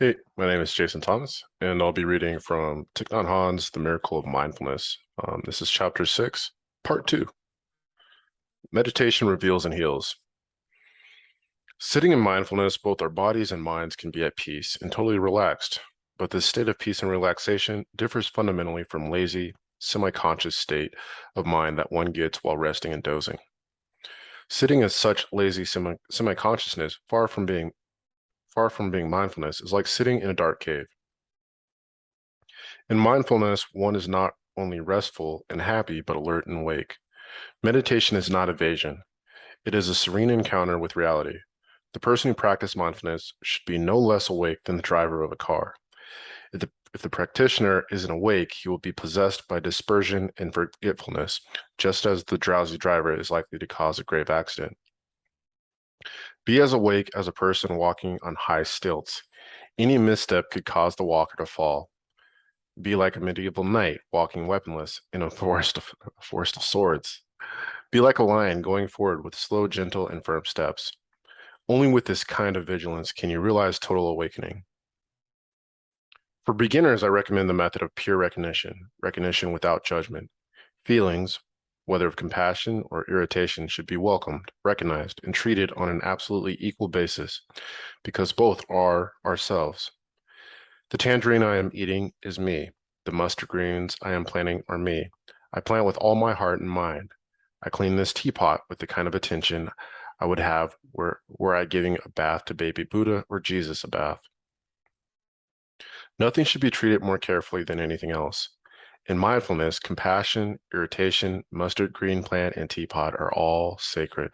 Hey, my name is Jason Thomas, and I'll be reading from Thich Nhat Hanh's The Miracle of Mindfulness. This is chapter 6, part 2. Meditation reveals and heals. Sitting in mindfulness, both our bodies and minds can be at peace and totally relaxed, but this state of peace and relaxation differs fundamentally from lazy, semi-conscious state of mind that one gets while resting and dozing. Sitting in such lazy semi-consciousness, far from being mindfulness, is like sitting in a dark cave. In mindfulness, one is not only restful and happy, but alert and awake. Meditation is not evasion. It is a serene encounter with reality. The person who practices mindfulness should be no less awake than the driver of a car. If the practitioner isn't awake, he will be possessed by dispersion and forgetfulness, just as the drowsy driver is likely to cause a grave accident. Be as awake as a person walking on high stilts. Any misstep could cause the walker to fall. Be like a medieval knight walking weaponless in a forest of swords. Be like a lion going forward with slow, gentle, and firm steps. Only with this kind of vigilance can you realize total awakening. For beginners, I recommend the method of pure recognition without judgment. Feelings, whether of compassion or irritation, should be welcomed, recognized, and treated on an absolutely equal basis, because both are ourselves. The tangerine I am eating is me. The mustard greens I am planting are me. I plant with all my heart and mind. I clean this teapot with the kind of attention I would have were I giving a bath to baby Buddha or Jesus a bath. Nothing should be treated more carefully than anything else. In mindfulness, compassion, irritation, mustard green plant, and teapot are all sacred.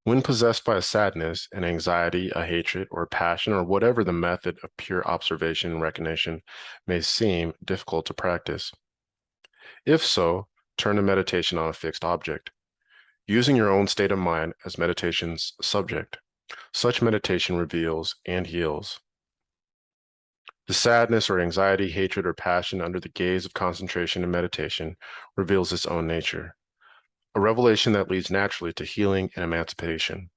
When possessed by a sadness, an anxiety, a hatred, or a passion, or whatever the method of pure observation and recognition may seem difficult to practice. If so, turn to meditation on a fixed object, using your own state of mind as meditation's subject. Such meditation reveals and heals. The sadness or anxiety, hatred, or passion under the gaze of concentration and meditation reveals its own nature, a revelation that leads naturally to healing and emancipation.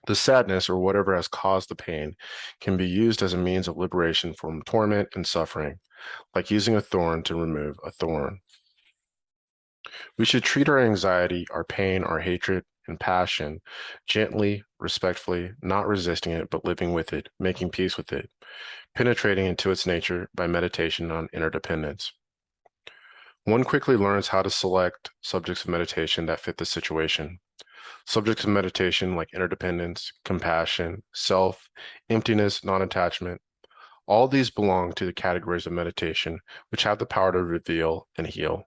The sadness, or whatever has caused the pain, can be used as a means of liberation from torment and suffering, like using a thorn to remove a thorn. We should treat our anxiety, our pain, our hatred, and passion gently, respectfully, not resisting it, but living with it, making peace with it, penetrating into its nature by meditation on interdependence. One quickly learns how to select subjects of meditation that fit the situation. Subjects of meditation like interdependence, compassion, self, emptiness, non-attachment, all these belong to the categories of meditation which have the power to reveal and heal.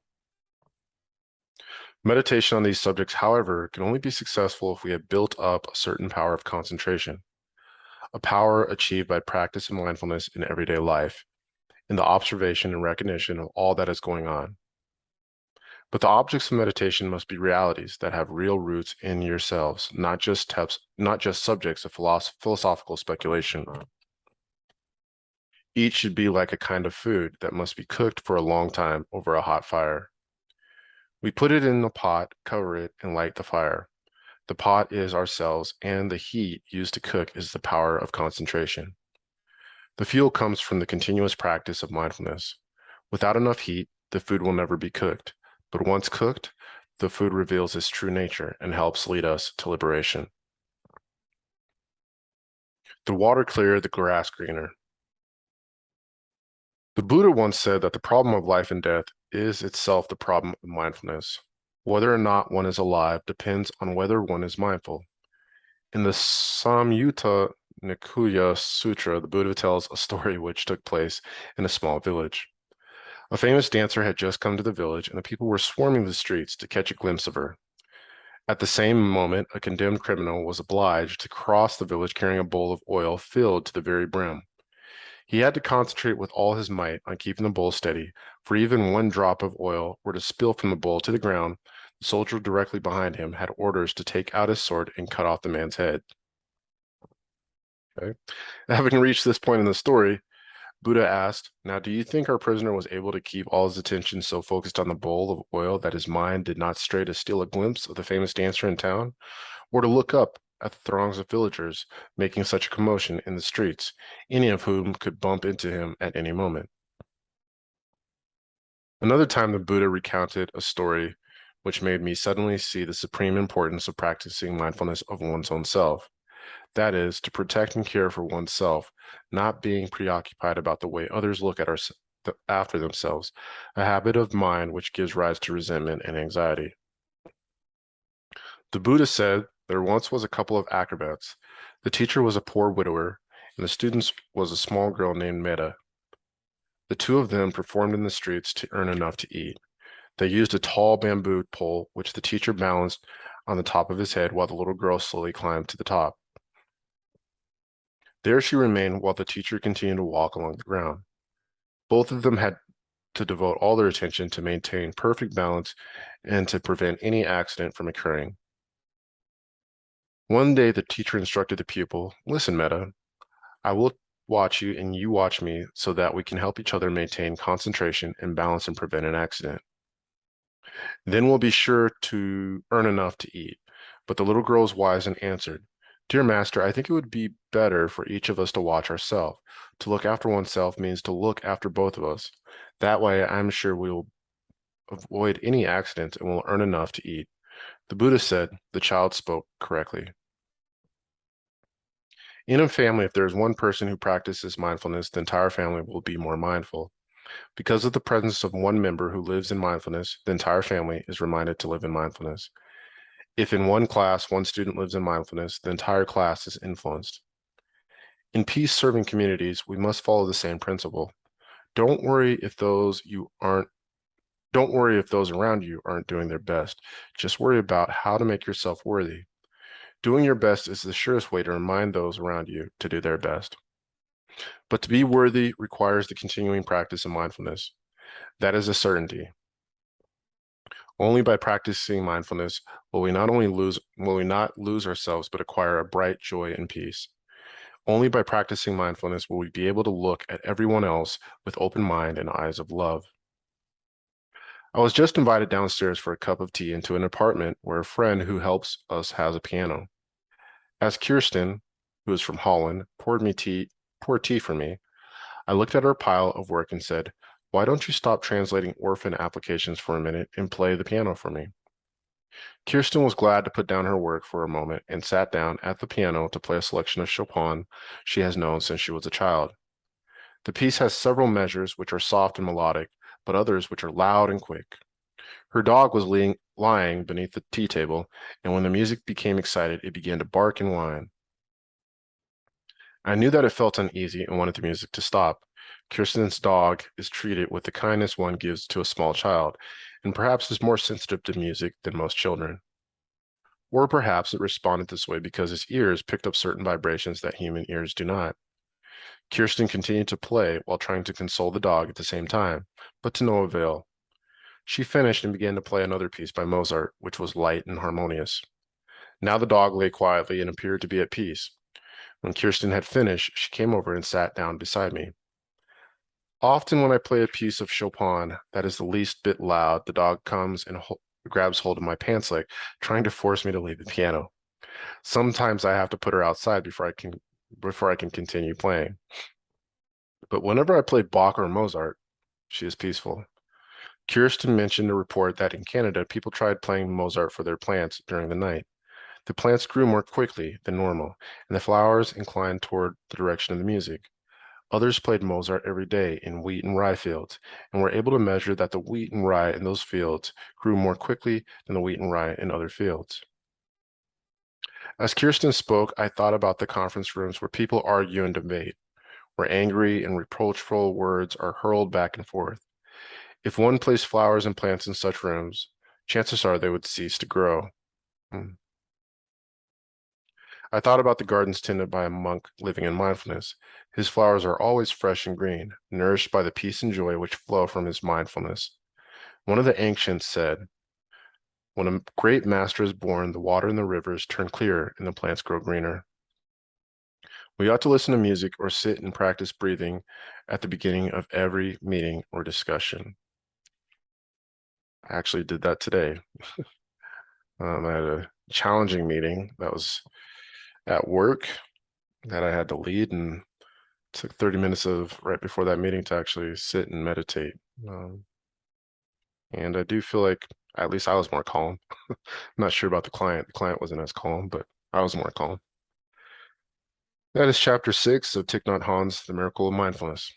Meditation on these subjects, however, can only be successful if we have built up a certain power of concentration, a power achieved by practice of mindfulness in everyday life, in the observation and recognition of all that is going on. But the objects of meditation must be realities that have real roots in yourselves, not just subjects of philosophical speculation. Each should be like a kind of food that must be cooked for a long time over a hot fire. We put it in a pot, cover it, and light the fire. The pot is ourselves, and the heat used to cook is the power of concentration. The fuel comes from the continuous practice of mindfulness. Without enough heat, the food will never be cooked. But once cooked, the food reveals its true nature and helps lead us to liberation. The water clearer, the grass greener. The Buddha once said that the problem of life and death is itself the problem of mindfulness. Whether or not one is alive depends on whether one is mindful. In the Samyutta Nikaya Sutra, the Buddha tells a story which took place in a small village. A famous dancer had just come to the village, and the people were swarming the streets to catch a glimpse of her. At the same moment, a condemned criminal was obliged to cross the village carrying a bowl of oil filled to the very brim. He had to concentrate with all his might on keeping the bowl steady, for even one drop of oil were to spill from the bowl to the ground, the soldier directly behind him had orders to take out his sword and cut off the man's head. Okay. Having reached this point in the story, Buddha asked, "Now, do you think our prisoner was able to keep all his attention so focused on the bowl of oil that his mind did not stray to steal a glimpse of the famous dancer in town, or to look up at the throngs of villagers making such a commotion in the streets, any of whom could bump into him at any moment. Another time, the Buddha recounted a story which made me suddenly see the supreme importance of practicing mindfulness of one's own self. That is, to protect and care for oneself, not being preoccupied about the way others look at after themselves, a habit of mind which gives rise to resentment and anxiety. The Buddha said there once was a couple of acrobats. The teacher was a poor widower, and the student was a small girl named Meta. The two of them performed in the streets to earn enough to eat. They used a tall bamboo pole, which the teacher balanced on the top of his head while the little girl slowly climbed to the top. There she remained while the teacher continued to walk along the ground. Both of them had to devote all their attention to maintain perfect balance and to prevent any accident from occurring. One day, the teacher instructed the pupil, "Listen, Meta, I will watch you and you watch me so that we can help each other maintain concentration and balance and prevent an accident. Then we'll be sure to earn enough to eat." But the little girl was wise and answered, "Dear master, I think it would be better for each of us to watch ourselves. To look after oneself means to look after both of us. That way, I'm sure we will avoid any accidents and will earn enough to eat." The Buddha said the child spoke correctly. In a family, if there is one person who practices mindfulness, the entire family will be more mindful. Because of the presence of one member who lives in mindfulness, the entire family is reminded to live in mindfulness. If in one class, one student lives in mindfulness, the entire class is influenced. In peace-serving communities, we must follow the same principle. Don't worry if those around you aren't doing their best. Just worry about how to make yourself worthy. Doing your best is the surest way to remind those around you to do their best. But to be worthy requires the continuing practice of mindfulness. That is a certainty. Only by practicing mindfulness will we not lose ourselves, but acquire a bright joy and peace. Only by practicing mindfulness will we be able to look at everyone else with open mind and eyes of love. I was just invited downstairs for a cup of tea into an apartment where a friend who helps us has a piano. As Kirsten, who is from Holland, poured tea for me, I looked at her pile of work and said, "Why don't you stop translating orphan applications for a minute and play the piano for me?" Kirsten was glad to put down her work for a moment and sat down at the piano to play a selection of Chopin she has known since she was a child. The piece has several measures which are soft and melodic, but others which are loud and quick. Her dog was lying beneath the tea table, and when the music became excited, it began to bark and whine. I knew that it felt uneasy and wanted the music to stop. Kirsten's dog is treated with the kindness one gives to a small child, and perhaps is more sensitive to music than most children. Or perhaps it responded this way because its ears picked up certain vibrations that human ears do not. Kirsten continued to play while trying to console the dog at the same time, but to no avail. She finished and began to play another piece by Mozart, which was light and harmonious. Now the dog lay quietly and appeared to be at peace. When Kirsten had finished, she came over and sat down beside me. Often when I play a piece of Chopin that is the least bit loud, the dog comes and grabs hold of my pants leg, trying to force me to leave the piano. Sometimes I have to put her outside before I can continue playing. But whenever I play Bach or Mozart, she is peaceful. Kirsten mentioned a report that in Canada, people tried playing Mozart for their plants during the night. The plants grew more quickly than normal, and the flowers inclined toward the direction of the music. Others played Mozart every day in wheat and rye fields, and were able to measure that the wheat and rye in those fields grew more quickly than the wheat and rye in other fields. As Kirsten spoke, I thought about the conference rooms where people argue and debate, where angry and reproachful words are hurled back and forth. If one placed flowers and plants in such rooms, chances are they would cease to grow. Hmm. I thought about the gardens tended by a monk living in mindfulness. His flowers are always fresh and green, nourished by the peace and joy which flow from his mindfulness. One of the ancients said, "When a great master is born, the water in the rivers turn clearer and the plants grow greener." We ought to listen to music or sit and practice breathing at the beginning of every meeting or discussion. I actually did that today. I had a challenging meeting that was at work that I had to lead, and took 30 minutes of right before that meeting to actually sit and meditate. Um, and I do feel like at least I was more calm. I'm not sure about the client. The client wasn't as calm, but I was more calm. That is chapter 6 of Thich Nhat Hanh's The Miracle of Mindfulness.